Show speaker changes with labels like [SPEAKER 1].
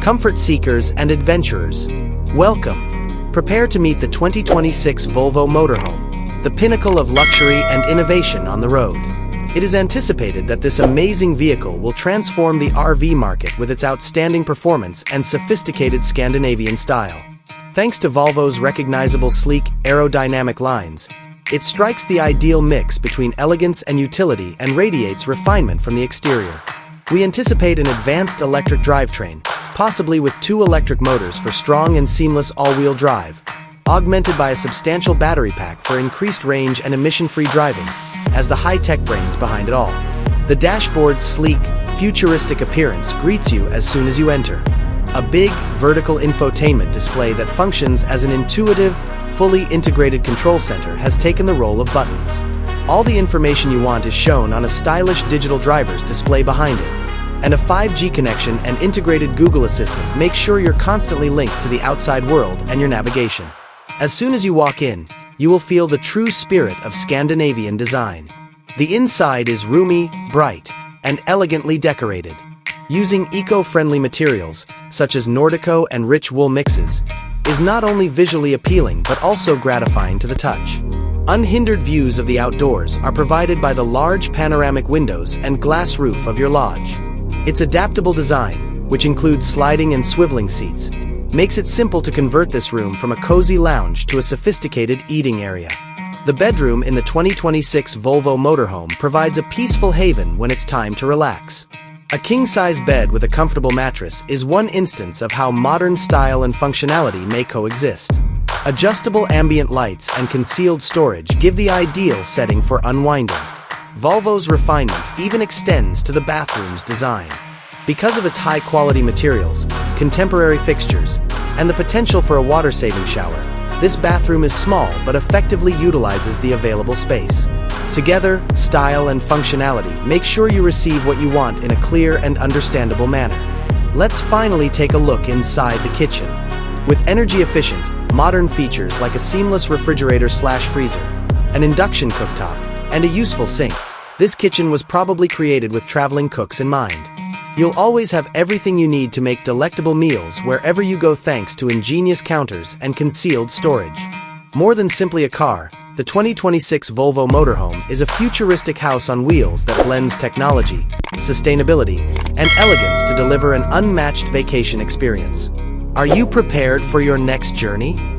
[SPEAKER 1] Comfort seekers and adventurers, welcome. Prepare to meet the 2026 Volvo Motorhome, the pinnacle of luxury and innovation on the road. It is anticipated that this amazing vehicle will transform the RV market with its outstanding performance and sophisticated Scandinavian style. Thanks to Volvo's recognizable sleek, aerodynamic lines, it strikes the ideal mix between elegance and utility and radiates refinement from the exterior. We anticipate an advanced electric drivetrain, possibly with 2 electric motors for strong and seamless all-wheel drive, augmented by a substantial battery pack for increased range and emission-free driving, as the high-tech brains behind it all. The dashboard's sleek, futuristic appearance greets you as soon as you enter. A big, vertical infotainment display that functions as an intuitive, fully integrated control center has taken the role of buttons. All the information you want is shown on a stylish digital driver's display behind it. And a 5G connection and integrated Google Assistant make sure you're constantly linked to the outside world and your navigation. As soon as you walk in, you will feel the true spirit of Scandinavian design. The inside is roomy, bright, and elegantly decorated. Using eco-friendly materials, such as Nordico and rich wool mixes, is not only visually appealing but also gratifying to the touch. Unhindered views of the outdoors are provided by the large panoramic windows and glass roof of your lodge. Its adaptable design, which includes sliding and swiveling seats, makes it simple to convert this room from a cozy lounge to a sophisticated eating area. The bedroom in the 2026 Volvo Motorhome provides a peaceful haven when it's time to relax. A king-size bed with a comfortable mattress is one instance of how modern style and functionality may coexist. Adjustable ambient lights and concealed storage give the ideal setting for unwinding. Volvo's refinement even extends to the bathroom's design. Because of its high-quality materials, contemporary fixtures, and the potential for a water-saving shower, this bathroom is small but effectively utilizes the available space. Together, style and functionality make sure you receive what you want in a clear and understandable manner. Let's finally take a look inside the kitchen. With energy-efficient, modern features like a seamless refrigerator/freezer, an induction cooktop, and a useful sink, this kitchen was probably created with traveling cooks in mind. You'll always have everything you need to make delectable meals wherever you go thanks to ingenious counters and concealed storage. More than simply a car, the 2026 Volvo Motorhome is a futuristic house on wheels that blends technology, sustainability, and elegance to deliver an unmatched vacation experience. Are you prepared for your next journey?